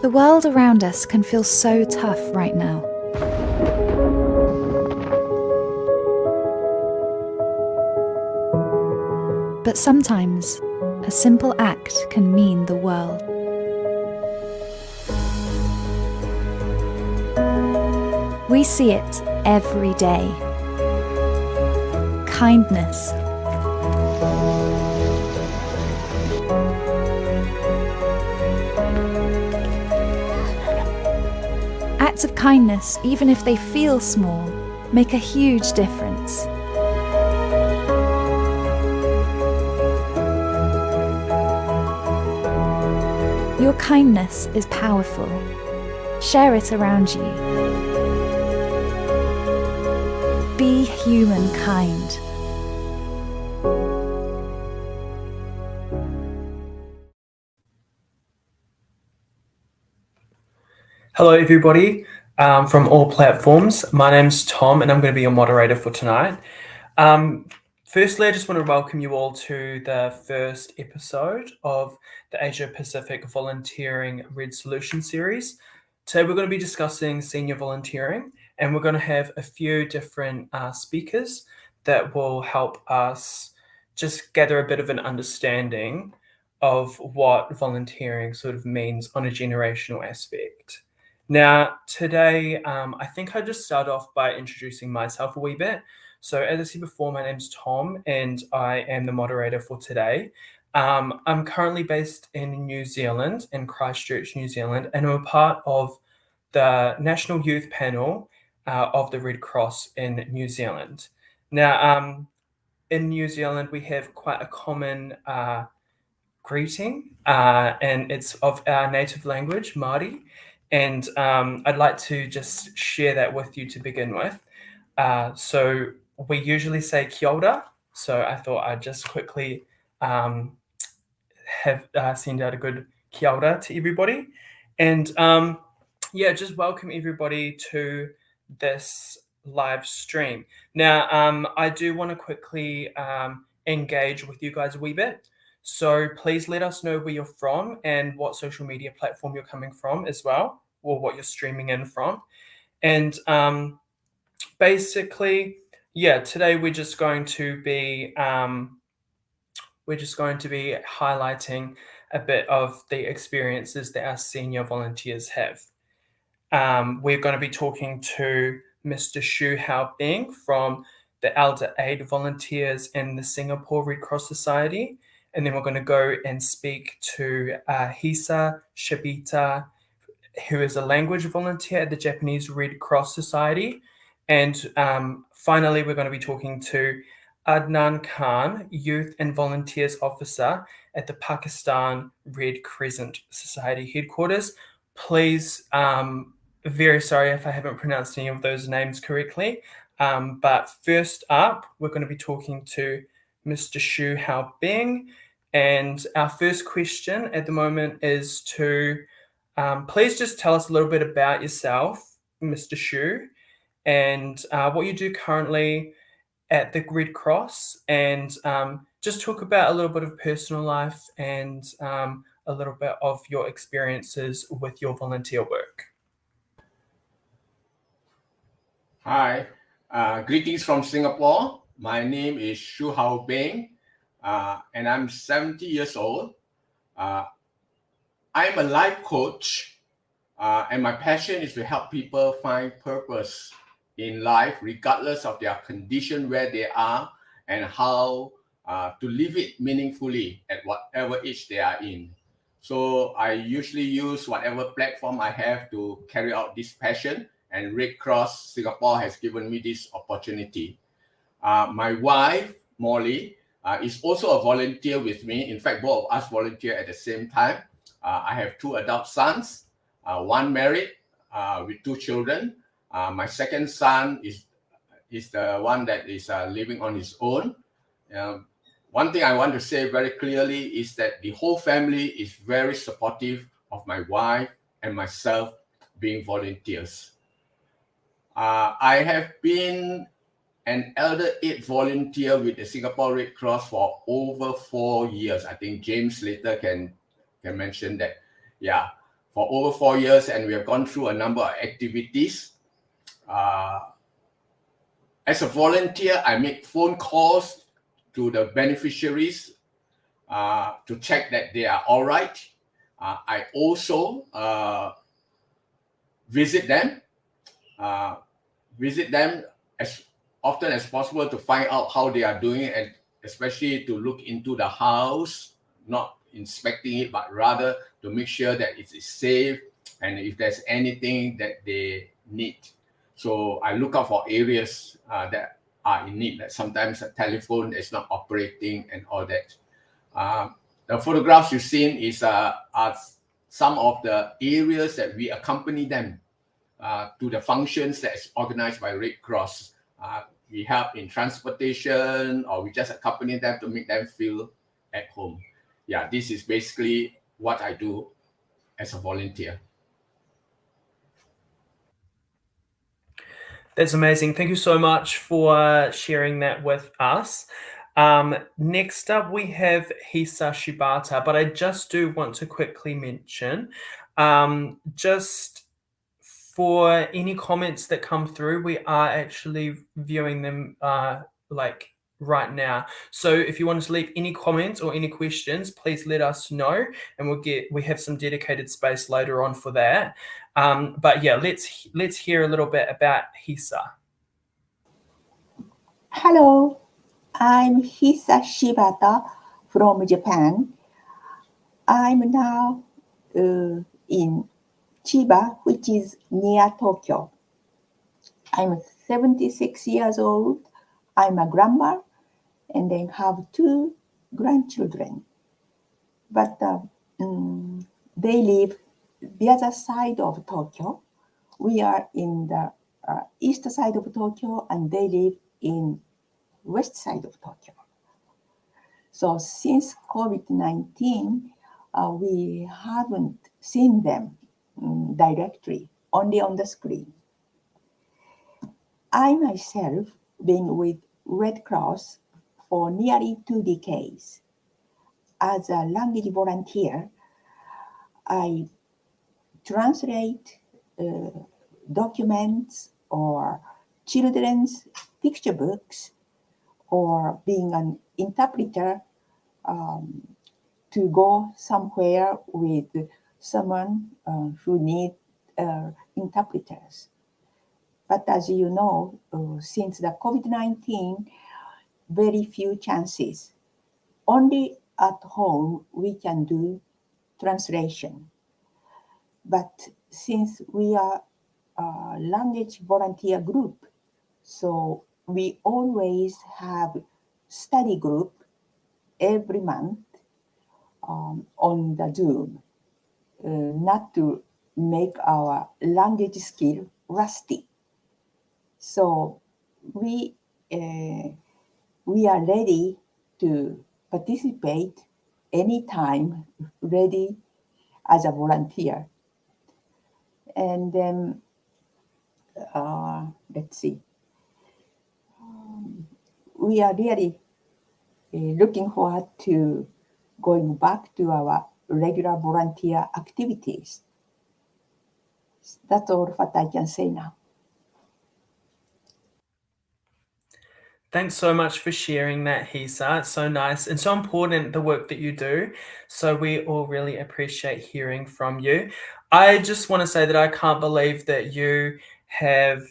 The world around us can feel so tough right now. But sometimes, a simple act can mean the world. We see it every day. Kindness. Acts of kindness, even if they feel small, make a huge difference. Your kindness is powerful. Share it around you. Be humankind. Hello everybody from all platforms. My name's Tom and I'm going to be your moderator for tonight. Firstly, I just want to welcome you all to the first episode of the Asia Pacific Volunteering Red Solution series. Today we're going to be discussing senior volunteering and we're going to have a few different speakers that will help us just gather a bit of an understanding of what volunteering sort of means on a generational aspect. Now, today, I think I'll just start off by introducing myself a wee bit. So as I said before, my name's Tom and I am the moderator for today. I'm currently based in New Zealand, in Christchurch, New Zealand, and I'm a part of the National Youth Panel of the Red Cross in New Zealand. Now, in New Zealand, we have quite a common greeting, and it's of our native language, Māori. And I'd like to just share that with you to begin with. So we usually say kia ora. So I thought I'd just quickly send out a good kia ora to everybody. And just welcome everybody to this live stream. Now, I do want to quickly engage with you guys a wee bit. So please let us know where you're from and what social media platform you're coming from as well, or what you're streaming in from. And basically, today we're just going to be highlighting a bit of the experiences that our senior volunteers have. We're going to be talking to Mr. Shu Hao Bing from the Elder Aid Volunteers in the Singapore Red Cross Society. And then we're going to go and speak to Hisa Shibita, who is a language volunteer at the Japanese Red Cross Society. And finally, we're going to be talking to Adnan Khan, Youth and Volunteers Officer at the Pakistan Red Crescent Society headquarters. Please, very sorry if I haven't pronounced any of those names correctly. But first up, we're going to be talking to Mr. Shu Hao Bing. And our first question at the moment is to please just tell us a little bit about yourself, Mr. Shu, and what you do currently at the Red Cross, and just talk about a little bit of personal life and a little bit of your experiences with your volunteer work. Hi, greetings from Singapore. My name is Shu Hao Bing, and I'm 70 years old. I'm a life coach, and my passion is to help people find purpose in life, regardless of their condition, where they are, and how to live it meaningfully at whatever age they are in. So I usually use whatever platform I have to carry out this passion, and Red Cross Singapore has given me this opportunity. My wife, Molly, is also a volunteer with me. In fact, both of us volunteer at the same time. I have two adult sons, one married with two children. My second son is the one that is living on his own. One thing I want to say very clearly is that the whole family is very supportive of my wife and myself being volunteers. I have been an Elder Aid volunteer with the Singapore Red Cross for over 4 years. I think James later can mention that. Yeah, for over 4 years, and we have gone through a number of activities. As a volunteer, I make phone calls to the beneficiaries to check that they are all right. I also visit them as often as possible to find out how they are doing, and especially to look into the house, not inspecting it, but rather to make sure that it is safe and if there's anything that they need. So I look out for areas that are in need, that sometimes a telephone is not operating and all that. The photographs you've seen are some of the areas that we accompany them to the functions that is organized by Red Cross. We help in transportation, or we just accompany them to make them feel at home. Yeah, this is basically what I do as a volunteer. That's amazing. Thank you so much for sharing that with us. Next up, we have Hisa Shibata, but I just do want to quickly mention, just for any comments that come through, we are actually viewing them like right now. So if you want to leave any comments or any questions, please let us know, and we have some dedicated space later on for that. But yeah, let's hear a little bit about Hisa. Hello, I'm Hisa Shibata from Japan. I'm now in Chiba, which is near Tokyo. I'm 76 years old. I'm a grandma and then have 2 grandchildren. But they live the other side of Tokyo. We are in the east side of Tokyo, and they live in west side of Tokyo. So since COVID-19, we haven't seen them directly, only on the screen. I myself been with Red Cross for nearly 2 decades. As a language volunteer, I translate documents or children's picture books, or being an interpreter to go somewhere with someone who need interpreters. But as you know, since the COVID-19, very few chances. Only at home we can do translation. But since we are a language volunteer group, so we always have study group every month on the Zoom, not to make our language skill rusty. So we are ready to participate anytime, ready as a volunteer. And then, let's see. We are really looking forward to going back to our regular volunteer activities. That's all what I can say now. Thanks so much for sharing that, Hisa. It's so nice and so important, the work that you do. So we all really appreciate hearing from you. I just want to say that I can't believe that you have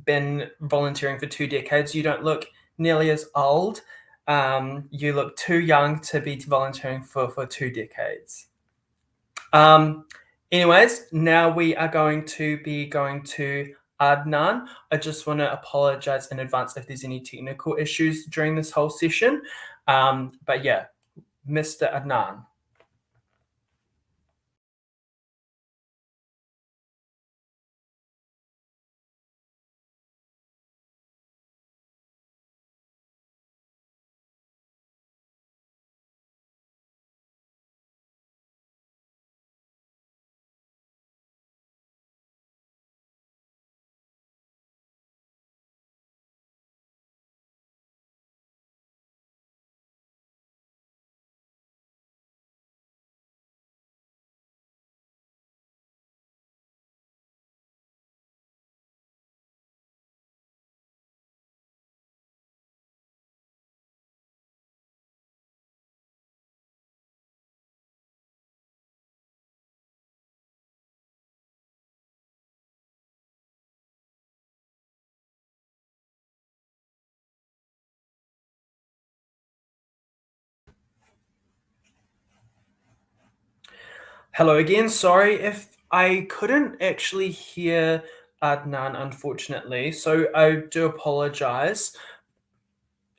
been volunteering for 2 decades. You don't look nearly as old. You look too young to be volunteering for 2 decades. Anyways, now we are going to be going to Adnan. I just want to apologize in advance if there's any technical issues during this whole session. But yeah, Mr. Adnan. Hello again. Sorry if I couldn't actually hear Adnan, unfortunately. So I do apologize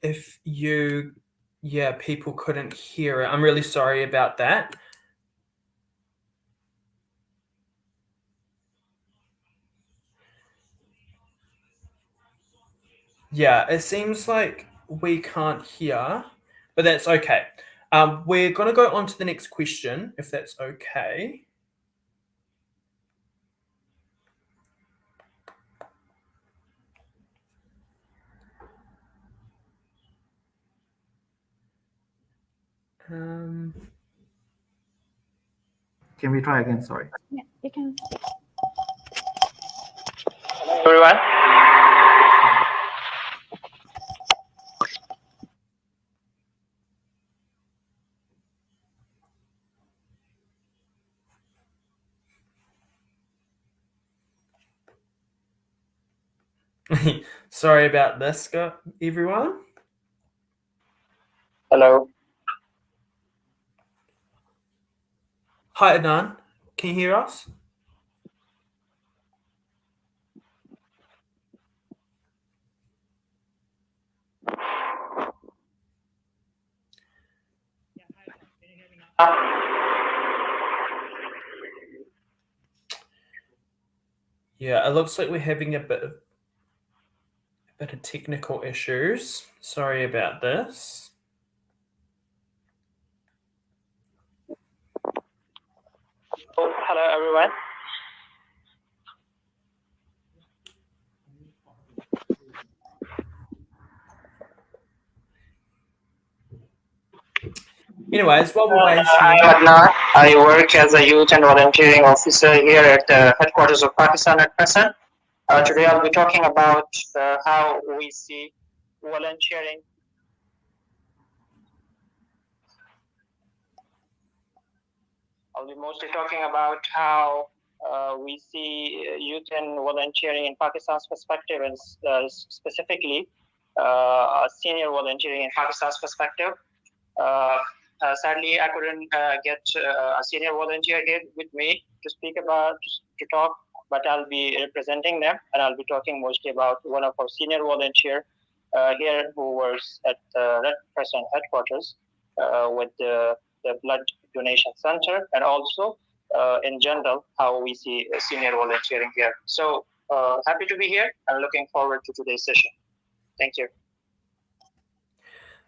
if people couldn't hear it. I'm really sorry about that. Yeah, it seems like we can't hear, but that's okay. We're going to go on to the next question, if that's okay. Can we try again? Sorry. Yeah, you can. Everyone. Sorry about this, everyone. Hello. Hi, Adnan. Can you hear us? Yeah, it looks like we're having a bit of technical issues. Sorry about this. Hello, everyone. Anyways, while we're waiting, I'm Adnan. I work as a youth and volunteering officer here at the headquarters of Pakistan at present. Today I'll be talking about how we see volunteering. I'll be mostly talking about how we see youth and volunteering in Pakistan's perspective, and specifically senior volunteering in Pakistan's perspective. Sadly, I couldn't get a senior volunteer here with me to talk, but I'll be representing them, and I'll be talking mostly about one of our senior volunteer here who works at the Red Crescent headquarters with the blood donation center, and also in general how we see senior volunteering here. So happy to be here and looking forward to today's session. Thank you.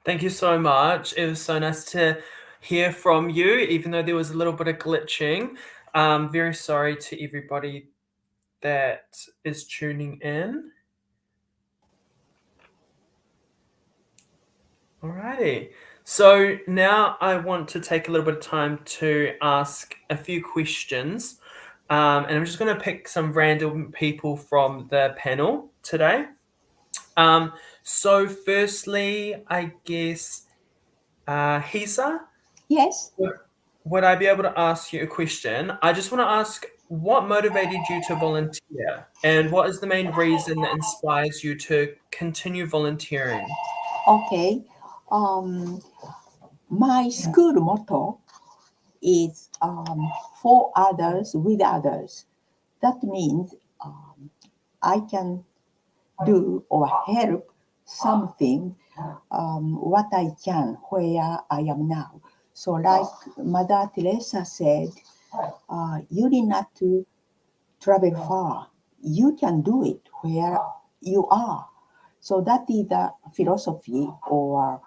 Thank you so much. It was so nice to hear from you, even though there was a little bit of glitching. Very sorry to everybody that is tuning in. Alrighty. So now I want to take a little bit of time to ask a few questions. And I'm just going to pick some random people from the panel today. So firstly, I guess, Hisa? Yes. Would I be able to ask you a question? I just want to ask, what motivated you to volunteer? And what is the main reason that inspires you to continue volunteering? Okay. My school motto is for others, with others. That means I can do or help something what I can where I am now. So like Mother Teresa said, you need not to travel far. You can do it where you are. So that is the philosophy or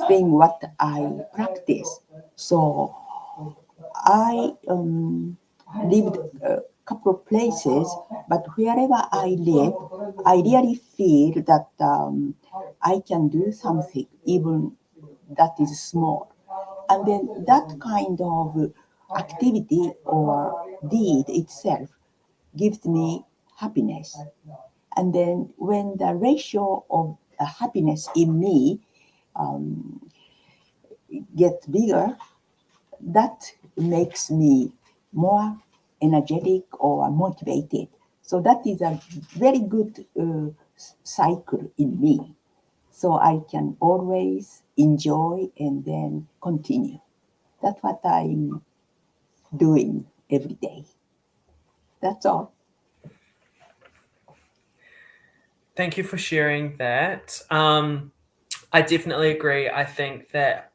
thing what I practice. So I lived a couple of places, but wherever I live, I really feel that I can do something, even that is small. And then that kind of activity or deed itself gives me happiness. And then when the ratio of happiness in me gets bigger, that makes me more energetic or motivated. So that is a very good cycle in me. So I can always enjoy and then continue. That's what I'm doing every day. That's all. Thank you for sharing that. I definitely agree. I think that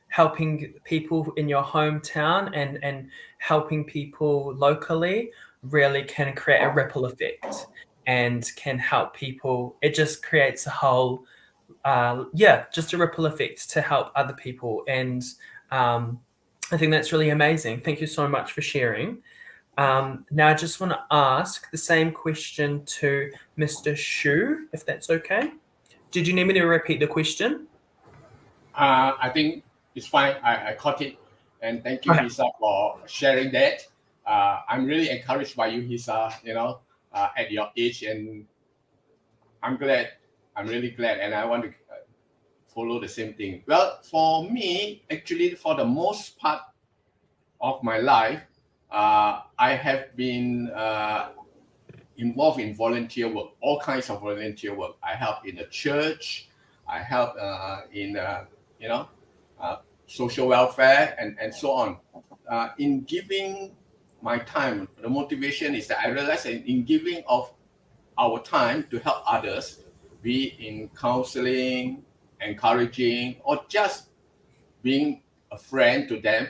helping people in your hometown and helping people locally really can create a ripple effect and can help people. It just creates a whole, just a ripple effect to help other people. And I think that's really amazing. Thank you so much for sharing. Now, I just want to ask the same question to Mr. Shu, if that's okay. Did you need me to repeat the question? I think it's fine. I caught it. And thank you, Okay. Hisa, for sharing that. I'm really encouraged by you, Hisa, at your age. And I'm really glad. And I want to follow the same thing. Well, for me, actually, for the most part of my life, I have been involved in volunteer work, all kinds of volunteer work. I help in the church. I help in social welfare and so on. In giving my time, the motivation is that I realize that in giving of our time to help others, be it in counseling, encouraging, or just being a friend to them,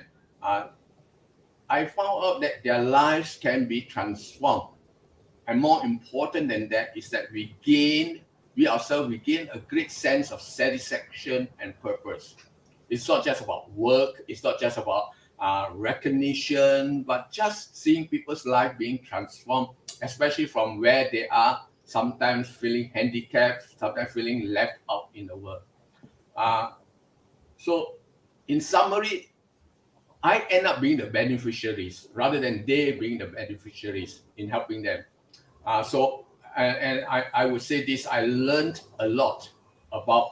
I found out that their lives can be transformed. And more important than that is that we gain a great sense of satisfaction and purpose. It's not just about work, it's not just about recognition, but just seeing people's life being transformed, especially from where they are, sometimes feeling handicapped, sometimes feeling left out in the world. So in summary, I end up being the beneficiaries rather than they being the beneficiaries in helping them. I would say this, I learned a lot about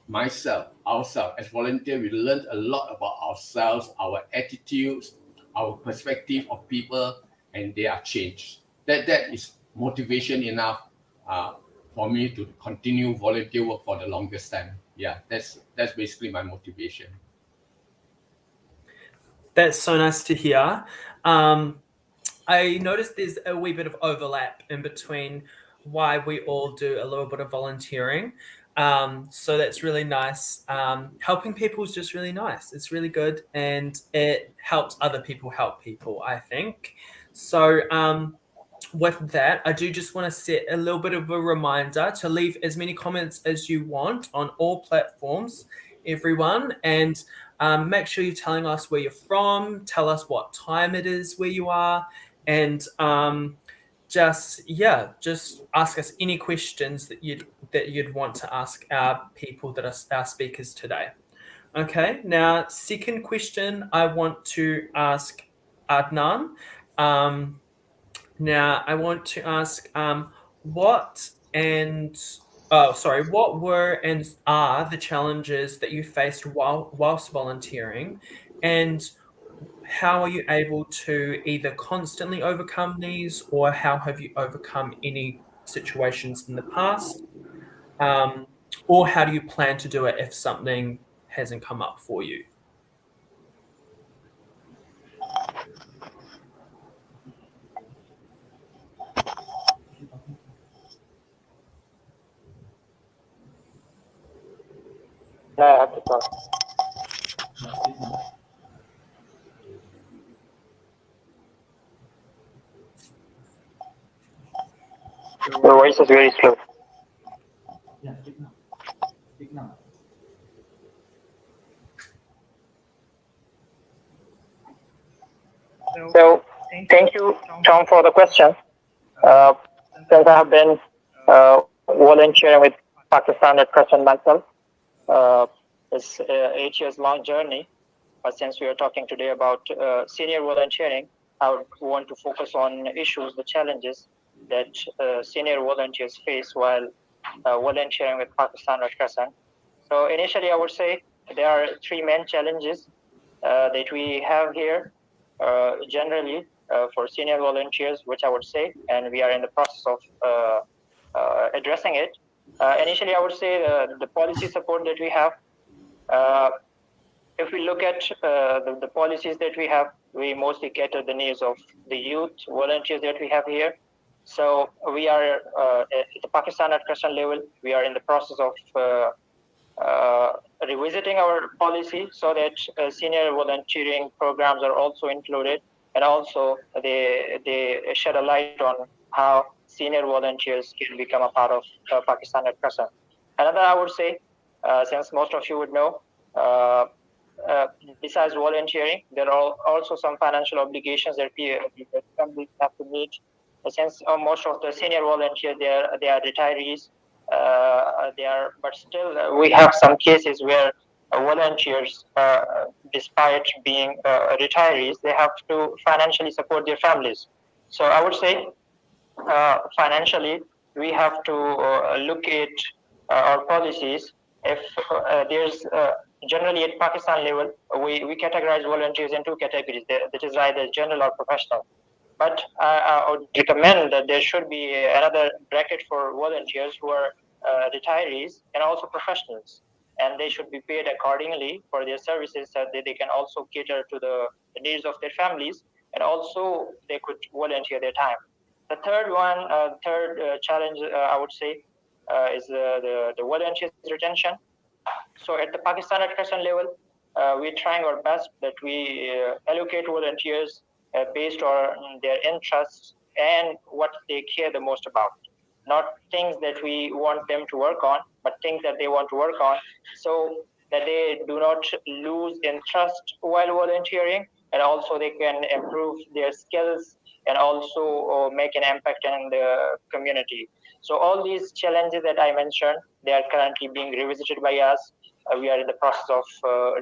myself, ourselves. As volunteers, we learned a lot about ourselves, our attitudes, our perspective of people, and they are changed. That is motivation enough for me to continue volunteer work for the longest time. Yeah, that's basically my motivation. That's so nice to hear. I noticed there's a wee bit of overlap in between why we all do a little bit of volunteering. So that's really nice. Helping people is just really nice. It's really good, and it helps other people help people, I think. So with that, I do just want to set a little bit of a reminder to leave as many comments as you want on all platforms, everyone, and make sure you're telling us where you're from, tell us what time it is where you are, and just ask us any questions that you'd want to ask our people that are our speakers today. Okay, now second question I want to ask Adnan. Now I want to ask what were and are the challenges that you faced whilst volunteering, and how are you able to either constantly overcome these, or how have you overcome any situations in the past? Or how do you plan to do it if something hasn't come up for you? No, I have to talk. Your voice is very slow. So, thank you, Tom, for the question. Since I have been volunteering with Pakistan at present myself, it's an 8 years long journey. But since we are talking today about senior volunteering, I would want to focus on issues, the challenges that senior volunteers face while volunteering with Pakistan Red Crescent. So initially, I would say there are three main challenges that we have here generally for senior volunteers, which I would say, and we are in the process of addressing it. Initially, I would say the policy support that we have. If we look at the policies that we have, we mostly cater the needs of the youth volunteers that we have here. So we are at the Pakistan Red Crescent level. We are in the process of revisiting our policy so that senior volunteering programs are also included, and also they shed a light on how senior volunteers can become a part of Pakistan Red Crescent. Another, I would say, since most of you would know, besides volunteering, there are also some financial obligations that families have to meet. Since most of the senior volunteers, they are retirees, but still we have some cases where volunteers, despite being retirees, they have to financially support their families. So I would say financially, we have to look at our policies. If there's generally at Pakistan level, we categorize volunteers in two categories, that is either general or professional. But I would recommend that there should be another bracket for volunteers who are retirees and also professionals, and they should be paid accordingly for their services so that they can also cater to the needs of their families, and also they could volunteer their time. The third challenge, I would say, is the volunteers retention. So at the Pakistan Red Crescent level, we're trying our best that we allocate volunteers based on their interests and what they care the most about. Not things that we want them to work on, but things that they want to work on, so that they do not lose interest while volunteering, and also they can improve their skills and also make an impact in the community. So all these challenges that I mentioned, they are currently being revisited by us. We are in the process of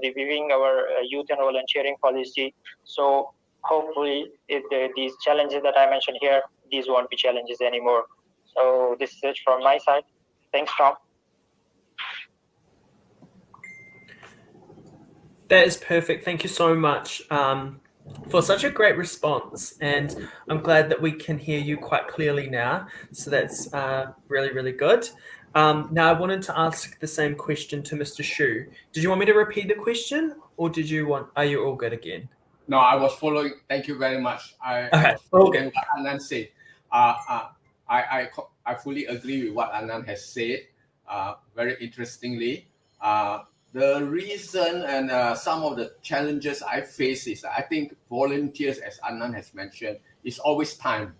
reviewing our youth and volunteering policy. So hopefully, if these challenges that I mentioned here, these won't be challenges anymore. So this is it from my side. Thanks, Tom. That is perfect. Thank you so much for such a great response. And I'm glad that we can hear you quite clearly now. So that's really, really good. Now, I wanted to ask the same question to Mr. Shu. Did you want me to repeat the question, or are you all good again? No, I was following. Thank you very much. I was following what Anand said. I fully agree with what Anand has said. Very interestingly, the reason and some of the challenges I face is, I think volunteers, as Anand has mentioned, is always time.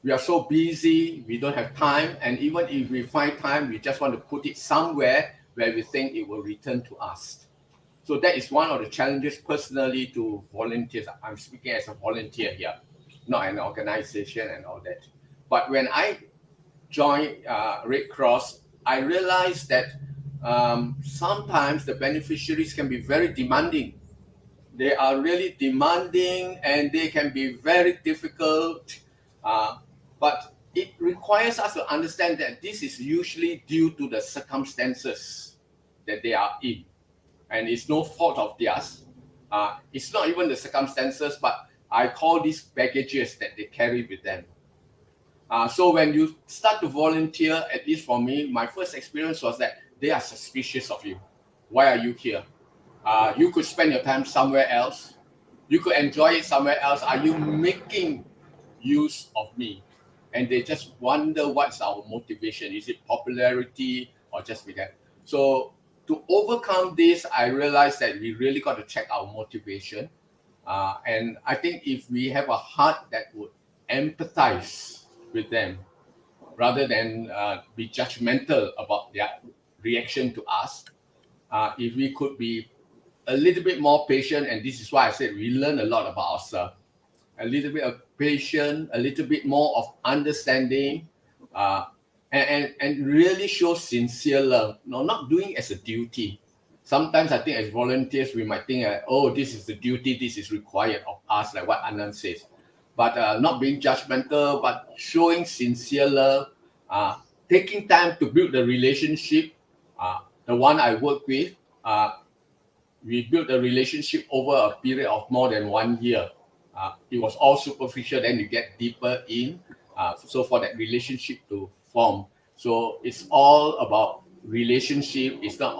We are so busy, we don't have time, and even if we find time, we just want to put it somewhere where we think it will return to us. So that is one of the challenges personally to volunteers. I'm speaking as a volunteer here, not an organization and all that. But when I joined Red Cross, I realized that sometimes the beneficiaries can be very demanding. They are really demanding and they can be very difficult. But it requires us to understand that this is usually due to the circumstances that they are in. And it's no fault of theirs. It's not even the circumstances, but I call these baggages that they carry with them. So when you start to volunteer, at least for me, my first experience was that they are suspicious of you. Why are you here? You could spend your time somewhere else. You could enjoy it somewhere else. Are you making use of me? And they just wonder what's our motivation. Is it popularity or just that? So to overcome this, I realized that we really got to check our motivation. And I think if we have a heart that would empathize with them, rather than be judgmental about their reaction to us, if we could be a little bit more patient, and this is why I said we learn a lot about ourselves, a little bit of patience, a little bit more of understanding, and really show sincere love. No, not doing as a duty. Sometimes I think as volunteers, we might think, oh, this is the duty, this is required of us, like what Anand says. But not being judgmental, but showing sincere love, taking time to build the relationship. The one I work with, we built a relationship over a period of more than 1 year. It was all superficial, then you get deeper in. So for that relationship to form. So it's all about relationship. It's not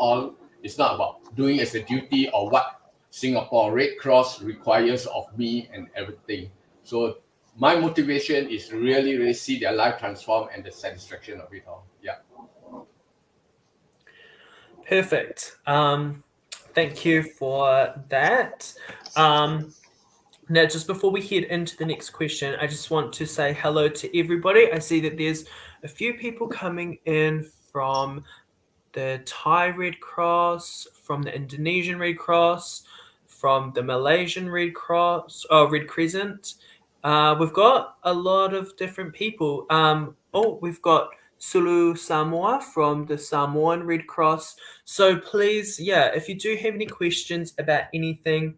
about doing as a duty or what Singapore Red Cross requires of me and everything. So my motivation is really see their life transform and the satisfaction of it all. Yeah. Perfect. Thank you for that. Now, just before we head into the next question, I just want to say hello to everybody. I see that there's a few people coming in from the Thai Red Cross, from the Indonesian Red Cross, from the Malaysian Red Cross, Red Crescent. We've got a lot of different people. We've got Sulu Samoa from the Samoan Red Cross. So please, if you do have any questions about anything,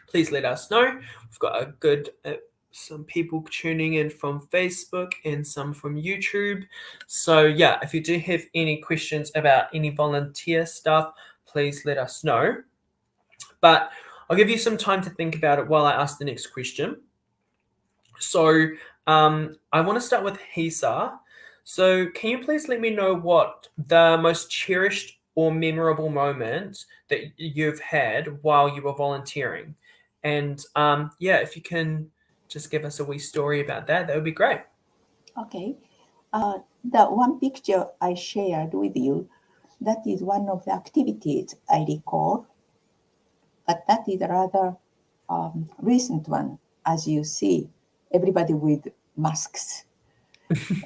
please let us know. We've got a good some people tuning in from Facebook and some from YouTube. So if you do have any questions about any volunteer stuff, please let us know. But I'll give you some time to think about it while I ask the next question. So I want to start with Hisa. So can you please let me know what the most cherished or memorable moment that you've had while you were volunteering? And if you can just give us a wee story about that, that would be great. Okay. The one picture I shared with you, that is one of the activities I recall, but that is a rather recent one. As you see, everybody with masks.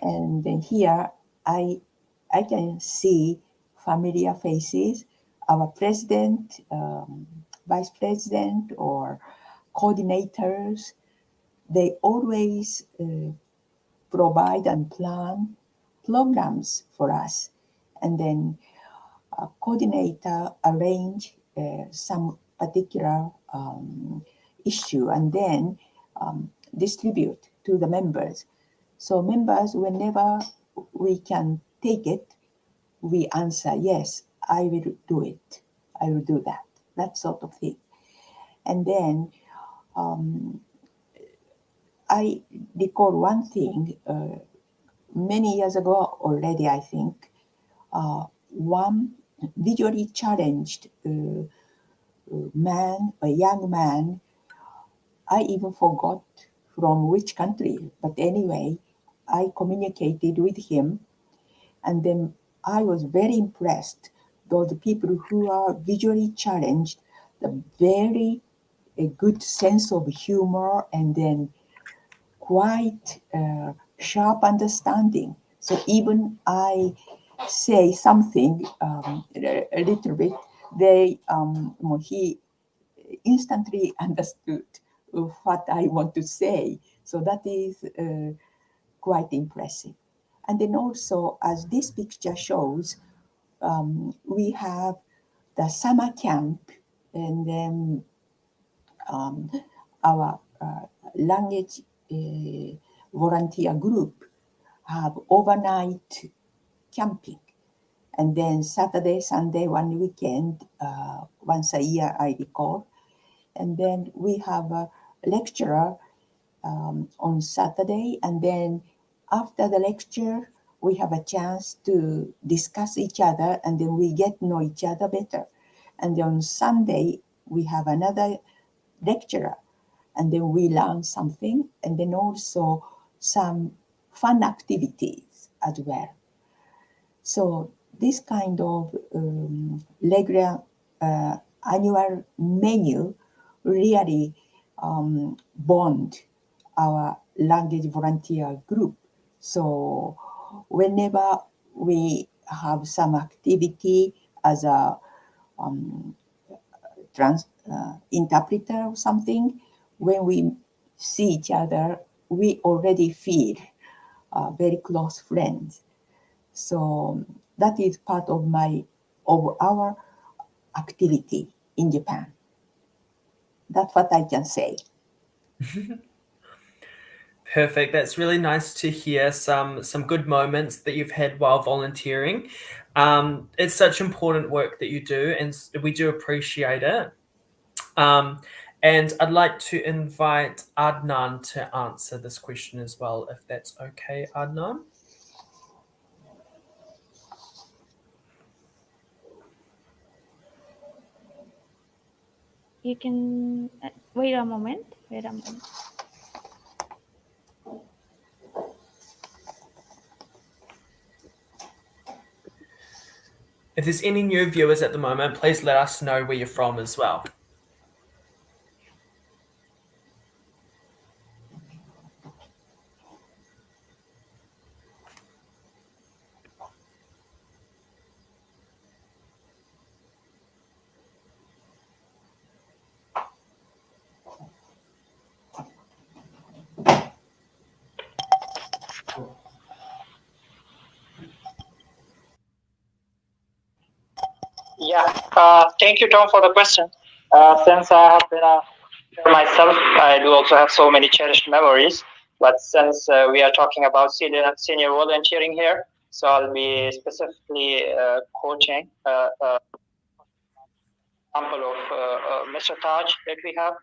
And then here I can see familiar faces, our president, vice president, or coordinators. They always provide and plan programs for us. And then a coordinator arrange some particular issue and then distribute to the members. So members, whenever we can take it, we answer, yes, I will do it. I will do that. That sort of thing. And then I recall one thing many years ago already, I think, one visually challenged man, a young man, I even forgot from which country, but anyway, I communicated with him, and then I was very impressed. Those people who are visually challenged, the very a good sense of humor, and then quite sharp understanding. So even I say something a little bit, he instantly understood what I want to say. So that is quite impressive. And then also, as this picture shows, we have the summer camp, and then our language volunteer group have overnight camping. And then Saturday, Sunday, one weekend, once a year, I recall. And then we have a lecturer on Saturday. And then after the lecture, we have a chance to discuss each other, and then we get to know each other better. And then on Sunday, we have another lecturer, and then we learn something, and then also some fun activities as well. So this kind of regular annual menu really bond our language volunteer group. So whenever we have some activity as a interpreter or something, when we see each other, we already feel very close friends. So that is part of our activity in Japan. That's what I can say. Perfect. That's really nice to hear some good moments that you've had while volunteering. It's such important work that you do, and we do appreciate it. And I'd like to invite Adnan to answer this question as well, if that's okay, Adnan. You can wait a moment. Wait a moment. If there's any new viewers at the moment, please let us know where you're from as well. Yeah, thank you, Tom, for the question. Since I have been a myself, I do also have so many cherished memories. But since we are talking about senior volunteering here, so I'll be specifically coaching example of Mr. Taj that we have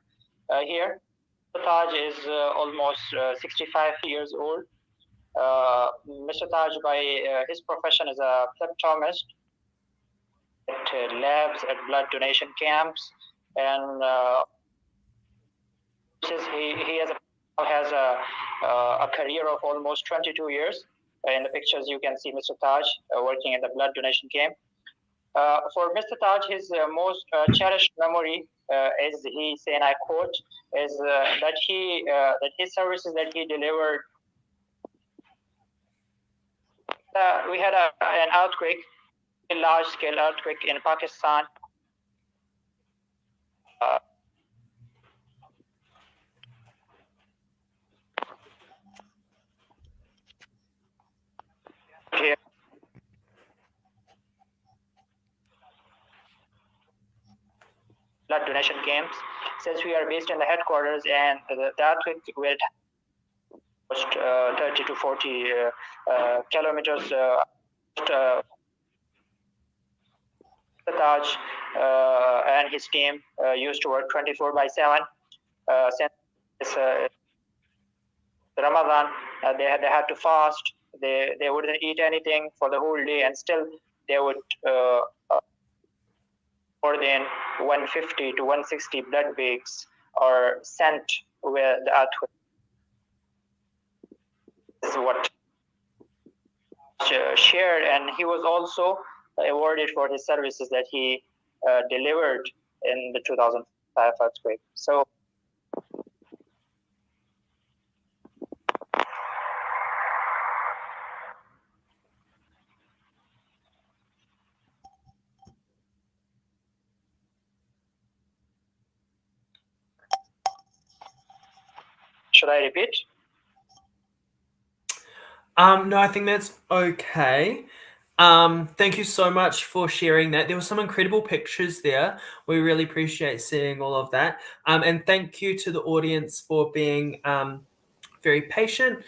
here. Mr. Taj is almost 65 years old. Mr. Taj, by his profession, is a phlebotomist at labs, at blood donation camps, and he has a career of almost 22 years. In the pictures, you can see Mr. Taj working at the blood donation camp. For Mr. Taj, his most cherished memory is, he say, and I quote, is that his services that he delivered. We had an earthquake, a large-scale earthquake in Pakistan. Here. Blood donation camps. Since we are based in the headquarters, and the earthquake will 30 to 40 kilometers. Taj and his team used to work 24/7. Since Ramadan, they had to fast. They wouldn't eat anything for the whole day, and still they would more than 150 to 160 blood bags are sent with the earthquake. This is what shared, and he was also awarded for his services that he delivered in the 2005 earthquake. So should I repeat? No, I think that's okay. Thank you so much for sharing that. There were some incredible pictures there. We really appreciate seeing all of that. And thank you to the audience for being very patient.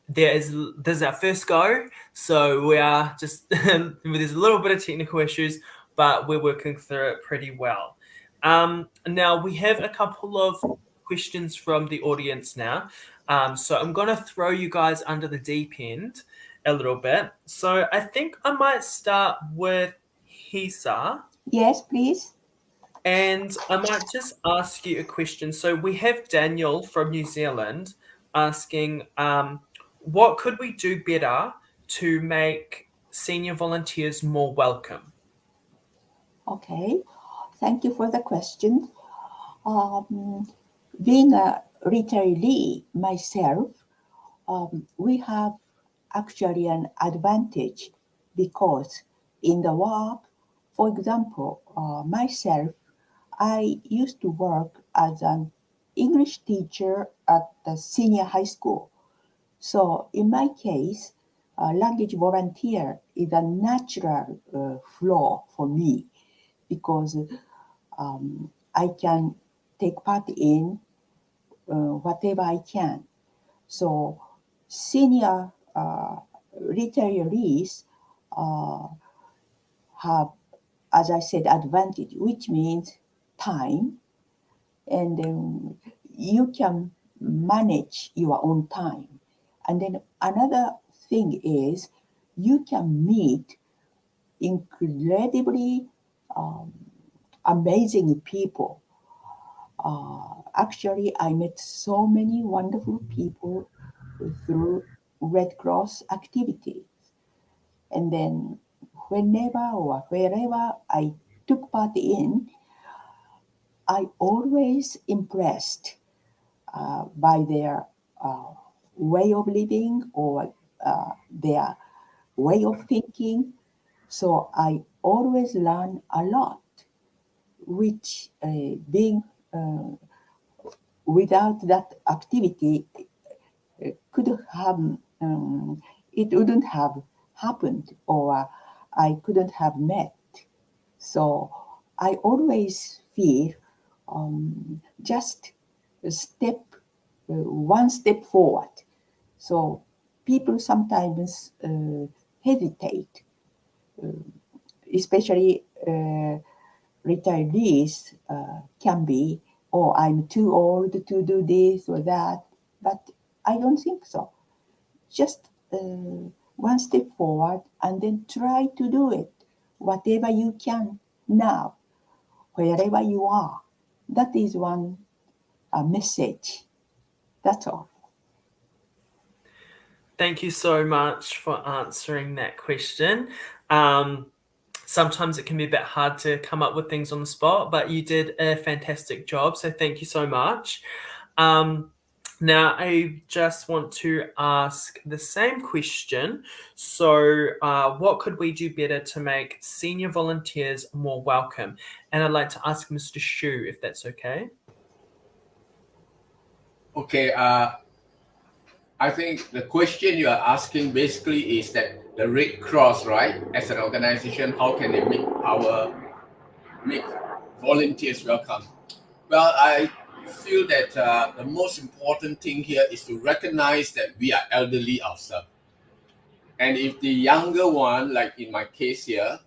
This is our first go, so we are just there's a little bit of technical issues, but we're working through it pretty well. Now we have a couple of questions from the audience now. So I'm going to throw you guys under the deep end a little bit. So I think I might start with Hisa. Yes, please. And I might just ask you a question. So we have Daniel from New Zealand asking, what could we do better to make senior volunteers more welcome? Okay, thank you for the question. Being a retiree myself, we have actually an advantage because in the work, for example, myself, I used to work as an English teacher at the senior high school. So in my case, language volunteer is a natural flow for me because I can take part in whatever I can. So senior retirees have, as I said, advantage, which means time, and then you can manage your own time. And then another thing is you can meet incredibly amazing people. Actually, I met so many wonderful people through Red Cross activities. And then whenever or wherever I took part in, I always impressed by their way of living or their way of thinking. So I always learn a lot, which being without that activity could have it wouldn't have happened, or I couldn't have met. So I always feel just one step forward. So people sometimes hesitate, especially retirees can be, oh, I'm too old to do this or that. But I don't think so. Just one step forward and then try to do it, whatever you can now, wherever you are. That is one message. That's all. Thank you so much for answering that question. Sometimes it can be a bit hard to come up with things on the spot, but you did a fantastic job. So thank you so much. Now, I just want to ask the same question. So what could we do better to make senior volunteers more welcome? And I'd like to ask Mr. Shu if that's okay. Okay, I think the question you are asking basically is that the Red Cross, right, as an organization, how can they make volunteers welcome? Well, I feel that the most important thing here is to recognize that we are elderly ourselves. And if the younger one, like in my case here,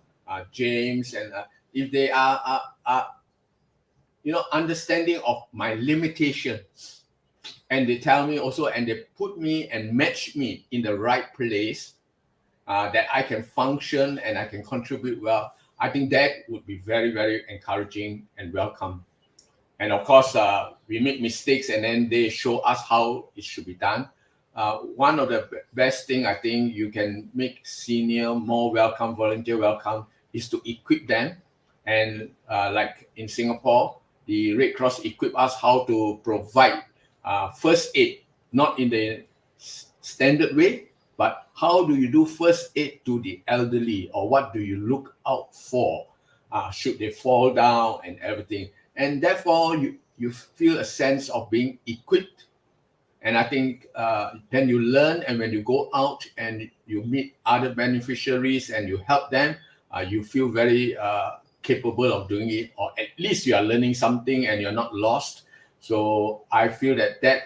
James, and if they are understanding of my limitations, and they tell me also, and they put me and match me in the right place, that I can function and I can contribute well, I think that would be very, very encouraging and welcome. And of course, we make mistakes and then they show us how it should be done. One of the best thing I think you can make senior more welcome, volunteer welcome, is to equip them. And like in Singapore, the Red Cross equip us how to provide first aid, not in the standard way, but how do you do first aid to the elderly, or what do you look out for should they fall down and everything. And therefore, you feel a sense of being equipped. And I think then you learn, and when you go out and you meet other beneficiaries and you help them, you feel very capable of doing it, or at least you are learning something and you're not lost. So I feel that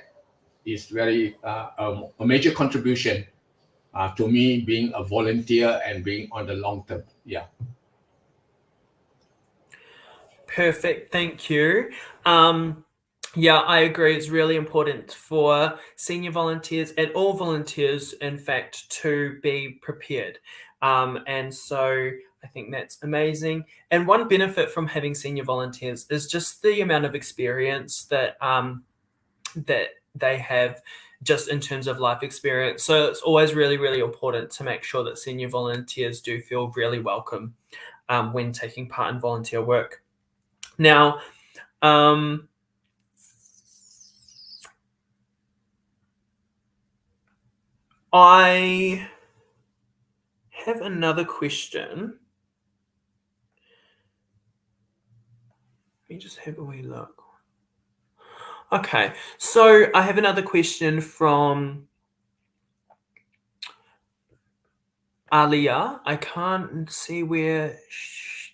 is very a major contribution to me being a volunteer and being on the long term. Yeah. Perfect. Thank you. Yeah, I agree. It's really important for senior volunteers and all volunteers, in fact, to be prepared. And so I think that's amazing. And one benefit from having senior volunteers is just the amount of experience that that they have, just in terms of life experience. So it's always really, really important to make sure that senior volunteers do feel really welcome when taking part in volunteer work. Now, I have another question. Let me just have a wee look. Okay, so I have another question from Alia. I can't see where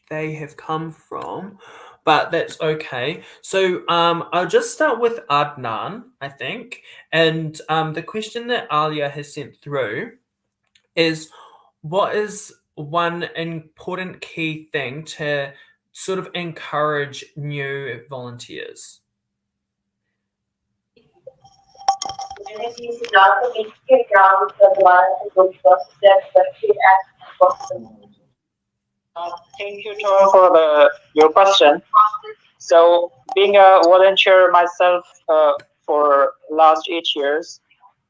they have come from, but that's okay. So I'll just start with Adnan, I think. And the question that Alia has sent through is, what is one important key thing to sort of encourage new volunteers? Thank you, Tom, for your question. So, being a volunteer myself for last 8 years,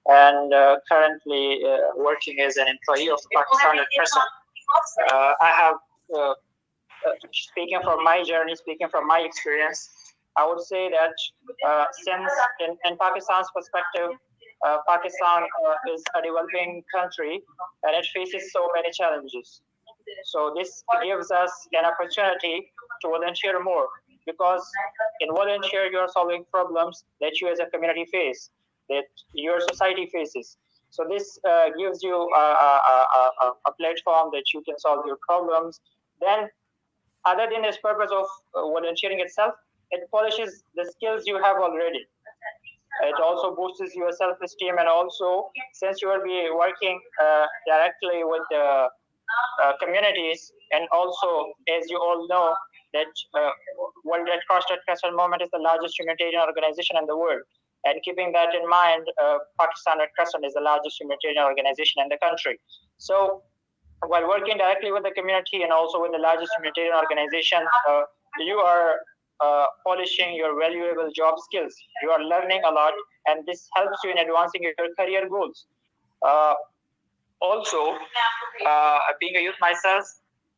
and currently working as an employee of Pakistan Red Crescent, I have speaking from my journey, speaking from my experience, I would say that since in Pakistan's perspective, Pakistan is a developing country and it faces so many challenges. So this gives us an opportunity to volunteer more because in volunteer you are solving problems that you as a community face, that your society faces. So this gives you a platform that you can solve your problems. Then other than this purpose of volunteering itself, it polishes the skills you have already. It also boosts your self-esteem, and also since you will be working directly with the communities, and also as you all know that World Red Cross Red Crescent Movement is the largest humanitarian organization in the world. And keeping that in mind, Pakistan Red Crescent is the largest humanitarian organization in the country. So while working directly with the community and also with the largest humanitarian organization, you are polishing your valuable job skills. You are learning a lot, and this helps you in advancing your career goals. Also, being a youth myself,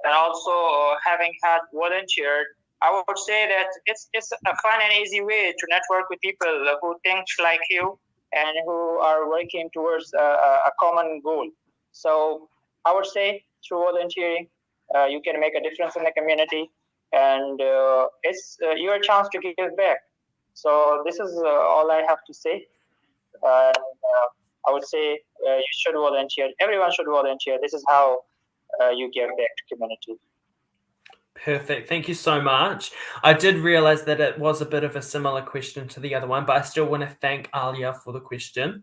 and also having had volunteered, I would say that it's a fun and easy way to network with people who think like you and who are working towards a common goal. So I would say through volunteering, you can make a difference in the community, and it's your chance to give back. So this is all I have to say. I would say you should volunteer. Everyone should volunteer. This is how you give back to community. Perfect. Thank you so much. I did realize that it was a bit of a similar question to the other one, but I still want to thank Alia for the question.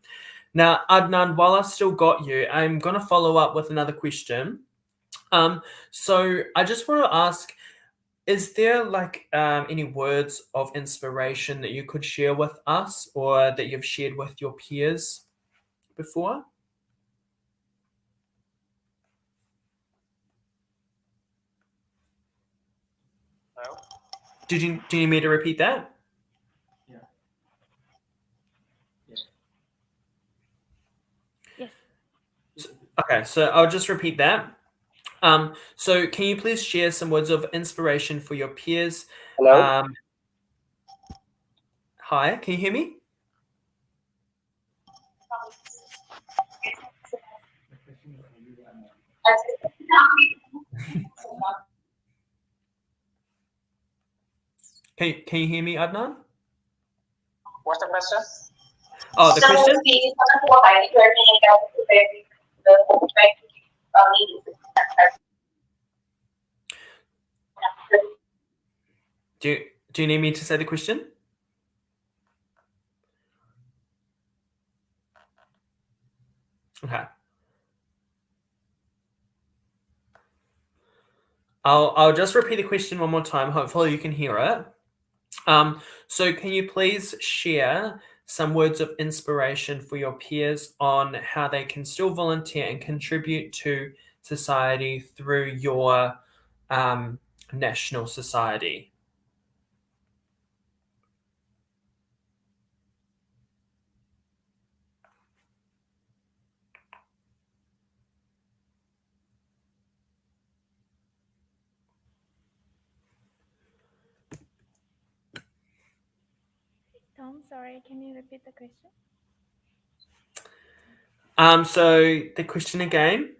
Now, Adnan, while I've still got you, I'm going to follow up with another question. So I just want to ask, is there like any words of inspiration that you could share with us or that you've shared with your peers before? Hello? Do you need me to repeat that? Yes. Okay, so I'll just repeat that. So can you please share some words of inspiration for your peers? Hello? Hi, can you hear me? Can you hear me, Adnan? What's the question? Oh, the question? Do you need me to say the question? Okay. I'll just repeat the question one more time. Hopefully you can hear it. So can you please share some words of inspiration for your peers on how they can still volunteer and contribute to society through your national society? Tom, sorry, can you repeat the question? So the question again,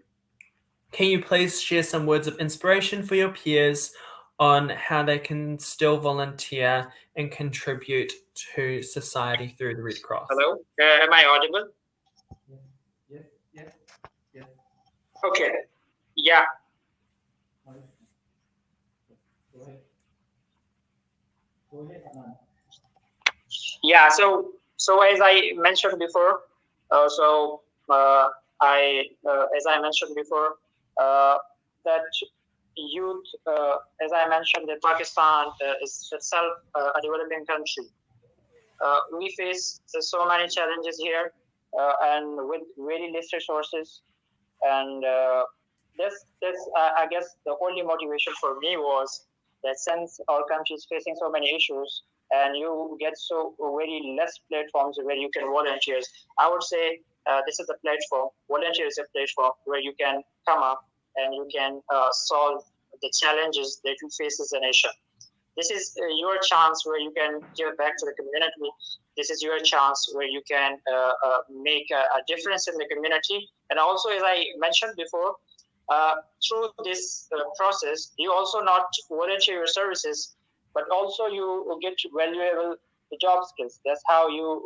can you please share some words of inspiration for your peers on how they can still volunteer and contribute to society through the Red Cross? Hello? Am I audible? Yes. Okay. Yeah. Yeah. So as I mentioned before, as I mentioned before, that youth, as I mentioned, that Pakistan is itself a developing country. We face so many challenges here, and with very less resources, and I guess the only motivation for me was that since our country is facing so many issues and you get so very less platforms where you can volunteer, I would say this is a platform. Volunteer is a platform where you can come up and you can solve the challenges that you face as a nation. This is your chance where you can give back to the community. This is your chance where you can make a difference in the community. And also, as I mentioned before, through this process, you also not volunteer your services, but also you get valuable job skills. That's how you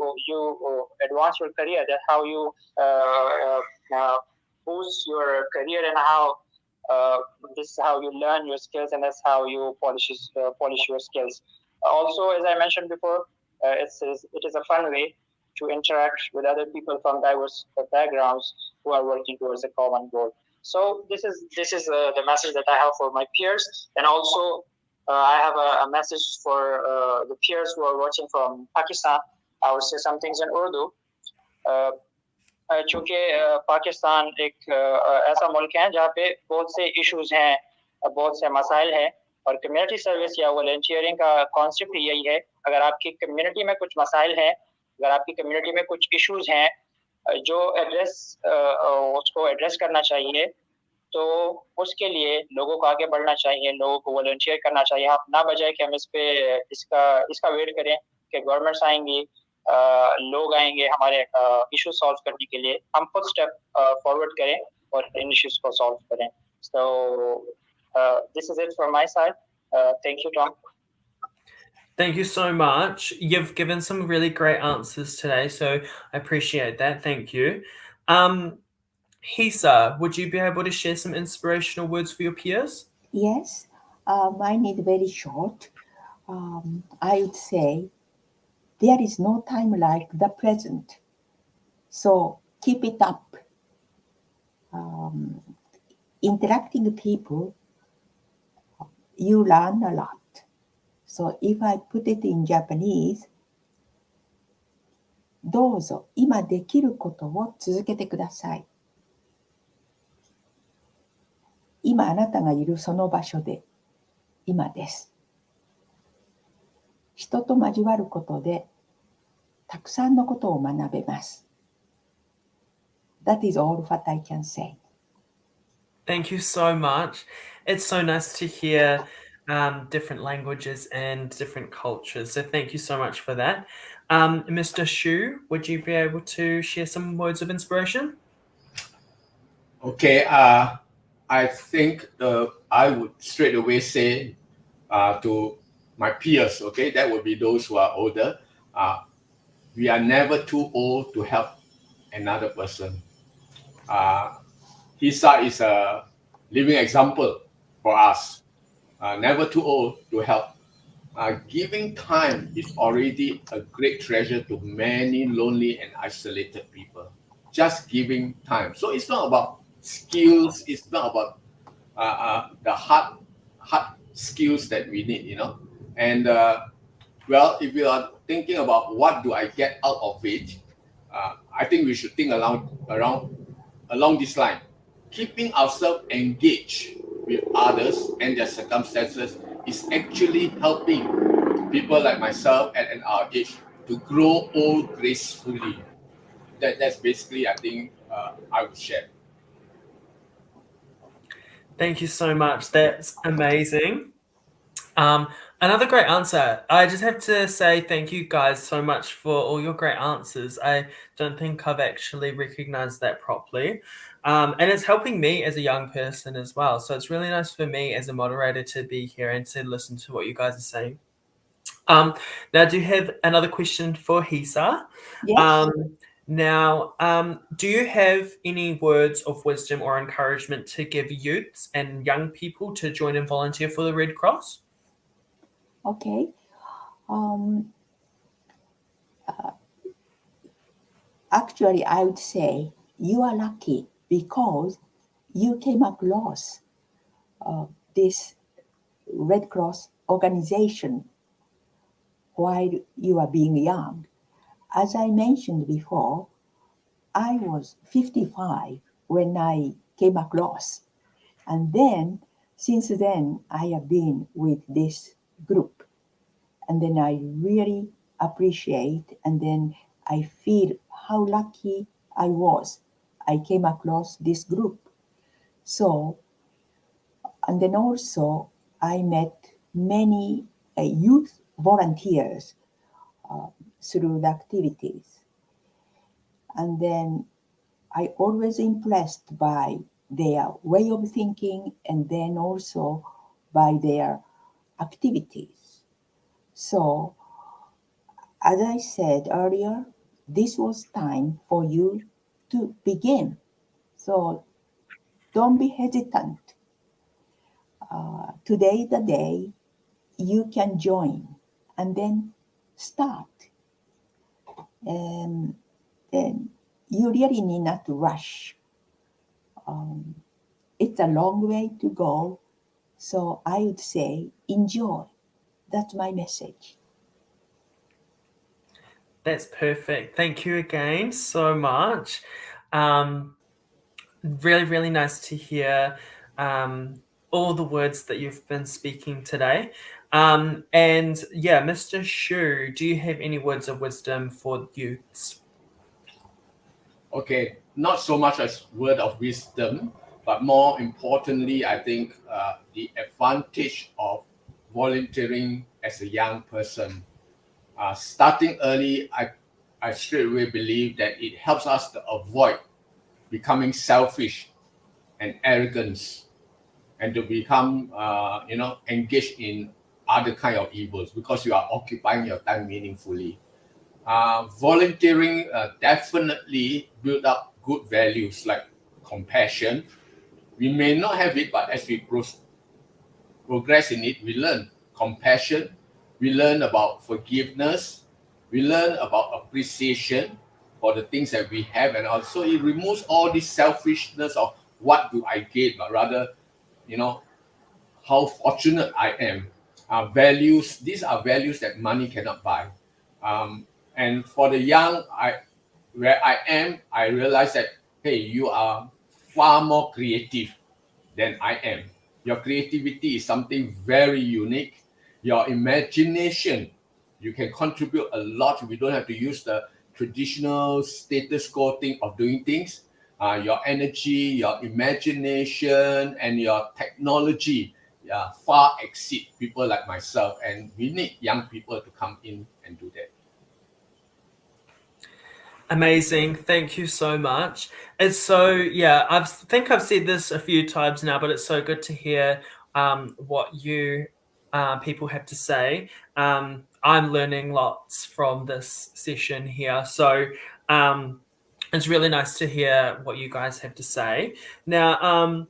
advance your career. That's how you boost your career, and how this is how you learn your skills, and that's how you polish your skills. Also, as I mentioned before, it is a fun way to interact with other people from diverse backgrounds who are working towards a common goal. So this is the message that I have for my peers, and also I have a message for the peers who are watching from Pakistan. I will say some things in Urdu. चूंकि पाकिस्तान एक ऐसा मुल्क है जहाँ पे बहुत से issues हैं, बहुत से मसाइल हैं, और कम्युनिटी सर्विस या वॉलंटियरिंग का कॉन्सेप्ट यही है, अगर आपकी कम्युनिटी में कुछ मसाइल हैं, अगर आपकी कम्युनिटी में कुछ इश्यूज हैं जो उसको एड्रेस करना चाहिए, तो उसके लिए लोगों को आगे बढ़ना चाहिए, लोगों को वॉलंटियर करना चाहिए। आप ना बजाय कि हम इसका वेट करें कि गवर्नमेंट्स आएंगी, लोग आएंगे हमारे इशू सॉल्व करने के लिए, हम खुद स्टेप फॉरवर्ड करें और इन इश्यूज को सॉल्व करें। So this is it from my side. Thank you, Tom. Thank you so much. You've given some really great answers today, so I appreciate that. Thank you. Hisa, would you be able to share some inspirational words for your peers? Yes, mine is very short. I would say there is no time like the present. So keep it up. Interacting with people, you learn a lot. So if I put it in Japanese, どうぞ今できることを続けてください。今あなたがいるその場所で今です。人と交わることでたくさんのことを学べます。That is all what I can say. Thank you so much. It's so nice to hear different languages and different cultures. So thank you so much for that. Mr. Shu, would you be able to share some words of inspiration? Okay, I think I would straight away say to my peers, okay, that would be those who are older, we are never too old to help another person. Hisa is a living example for us. Never too old to help. Giving time is already a great treasure to many lonely and isolated people. Just giving time. So it's not about skills. It's not about the hard skills that we need, you know. And well, if you are thinking about what do I get out of it, I think we should think along this line. Keeping ourselves engaged with others and their circumstances is actually helping people like myself at our age to grow old gracefully. That's basically, I think, I would share. Thank you so much. That's amazing. Another great answer. I just have to say thank you guys so much for all your great answers. I don't think I've actually recognized that properly. And it's helping me as a young person as well. So it's really nice for me as a moderator to be here and to listen to what you guys are saying. Now, I do have another question for Hisa. Yes. Now, do you have any words of wisdom or encouragement to give youths and young people to join and volunteer for the Red Cross? Okay. Actually, I would say you are lucky because you came across this Red Cross organization while you are being young. As I mentioned before, I was 55 when I came across. And then, since then, I have been with this group. And then I really appreciate, and then I feel how lucky I was. I came across this group. So, and then also I met many youth volunteers through the activities. And then I always impressed by their way of thinking and then also by their activities. So, as I said earlier, this was time for you to begin. So don't be hesitant. Today, the day you can join and then start. And you really need not to rush. It's a long way to go. So I would say enjoy. That's my message. That's perfect. Thank you again so much. Really, really nice to hear all the words that you've been speaking today. And yeah, Mr. Shu, do you have any words of wisdom for youths? Okay, not so much as word of wisdom, but more importantly, I think the advantage of volunteering as a young person. Starting early, I straight away believe that it helps us to avoid becoming selfish and arrogance, and to become, engaged in other kind of evils because you are occupying your time meaningfully. Volunteering definitely build up good values like compassion. We may not have it, but as we progress in it, we learn compassion, we learn about forgiveness, we learn about appreciation for the things that we have, and also it removes all this selfishness of what do I get, but rather, how fortunate I am. Values, these are values that money cannot buy. And for the young, where I am, I realize that, hey, you are far more creative than I am. Your creativity is something very unique. Your imagination, you can contribute a lot. We don't have to use the traditional status quo thing of doing things. Your energy, your imagination, and your technology far exceed people like myself. And we need young people to come in and do that. Amazing. Thank you so much. It's so, yeah, I think I've said this a few times now, but it's so good to hear what you people have to say. I'm learning lots from this session here. So it's really nice to hear what you guys have to say. Now,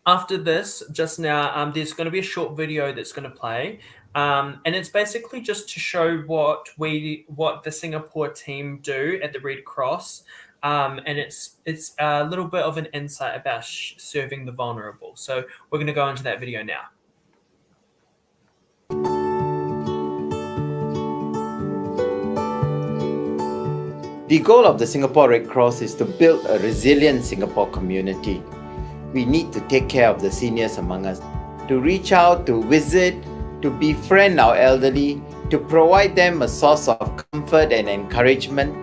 after this, just now, there's going to be a short video that's going to play. And it's basically just to show what the Singapore team do at the Red Cross, and it's a little bit of an insight about serving the vulnerable. So we're going to go into that video now. The goal of the Singapore Red Cross is to build a resilient Singapore community. We need to take care of the seniors among us, to reach out, to visit, to befriend our elderly, to provide them a source of comfort and encouragement,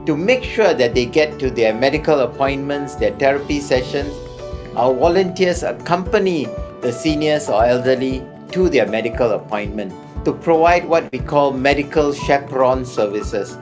to make sure that they get to their medical appointments, their therapy sessions. Our volunteers accompany the seniors or elderly to their medical appointment, to provide what we call medical chaperone services.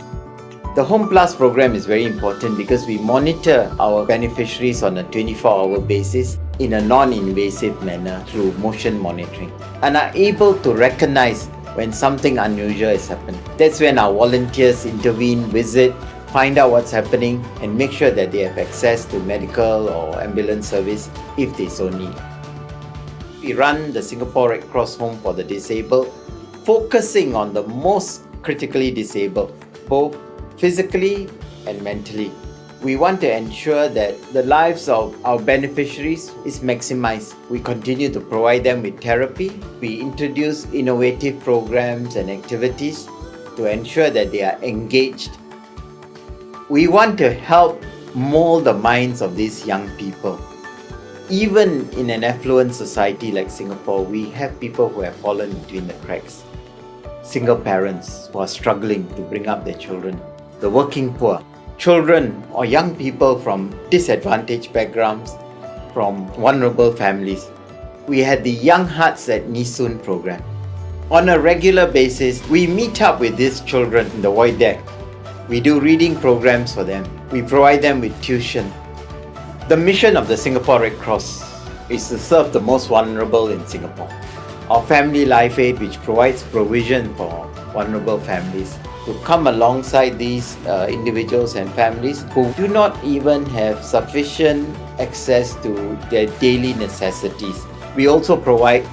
The Home Plus program is very important because we monitor our beneficiaries on a 24-hour basis in a non-invasive manner through motion monitoring and are able to recognize when something unusual is happening. That's when our volunteers intervene, visit, find out what's happening and make sure that they have access to medical or ambulance service if they so need. We run the Singapore Red Cross Home for the Disabled, focusing on the most critically disabled, both physically and mentally. We want to ensure that the lives of our beneficiaries is maximized. We continue to provide them with therapy. We introduce innovative programs and activities to ensure that they are engaged. We want to help mold the minds of these young people Even in an affluent society like Singapore, we have people who have fallen between the cracks. Single parents who are struggling to bring up their children, the working poor, children or young people from disadvantaged backgrounds, from vulnerable families. We had the Young Hearts at Nisun program. On a regular basis, we meet up with these children in the void deck. We do reading programs for them. We provide them with tuition. The mission of the Singapore Red Cross is to serve the most vulnerable in Singapore. Our Family Life Aid, which provides provision for vulnerable families, to come alongside these individuals and families who do not even have sufficient access to their daily necessities. We also provide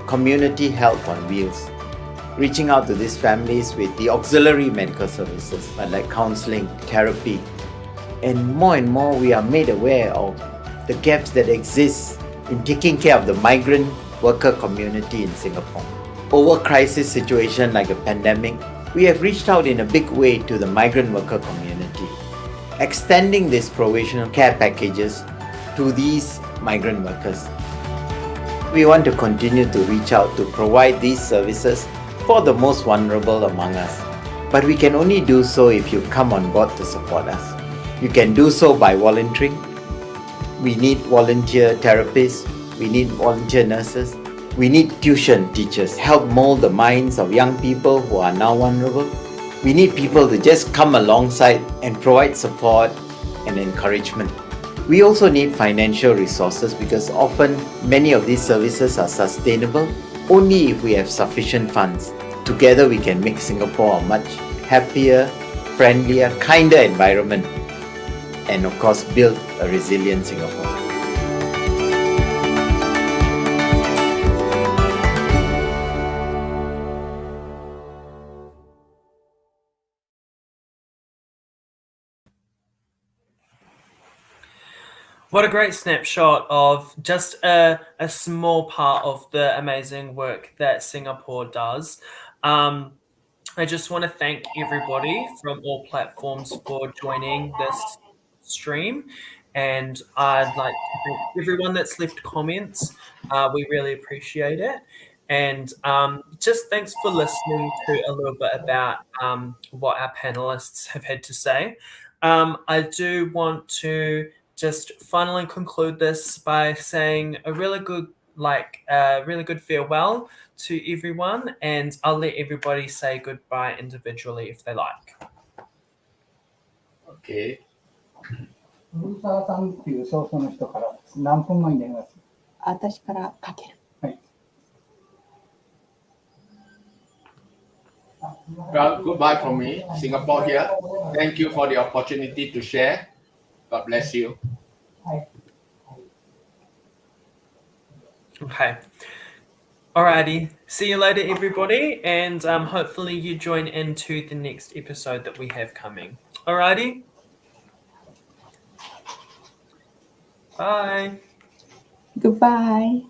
community health on wheels, reaching out to these families with the auxiliary medical services like counseling, therapy. And more, we are made aware of the gaps that exist in taking care of the migrant worker community in Singapore. Over crisis situation like a pandemic, we have reached out in a big way to the migrant worker community, extending these provisional care packages to these migrant workers. We want to continue to reach out to provide these services for the most vulnerable among us. But we can only do so if you come on board to support us. You can do so by volunteering. We need volunteer therapists. We need volunteer nurses. We need tuition teachers, help mold the minds of young people who are now vulnerable. We need people to just come alongside and provide support and encouragement. We also need financial resources because often many of these services are sustainable only if we have sufficient funds. Together we can make Singapore a much happier, friendlier, kinder environment, and of course build a resilient Singapore. What a great snapshot of just a small part of the amazing work that Singapore does. I just want to thank everybody from all platforms for joining this stream. And I'd like to thank everyone that's left comments. We really appreciate it. And just thanks for listening to a little bit about what our panelists have had to say. I do want to just finally conclude this by saying a really good farewell to everyone, and I'll let everybody say goodbye individually if they like. Okay. 古澤さんっていう少数の人から何分前になります。私からかける。はい。Well, goodbye from me, Singapore here. Thank you for the opportunity to share. God bless you. はい。Okay. Alrighty. See you later, everybody, and hopefully you join into the next episode that we have coming. Alrighty. Bye. Goodbye.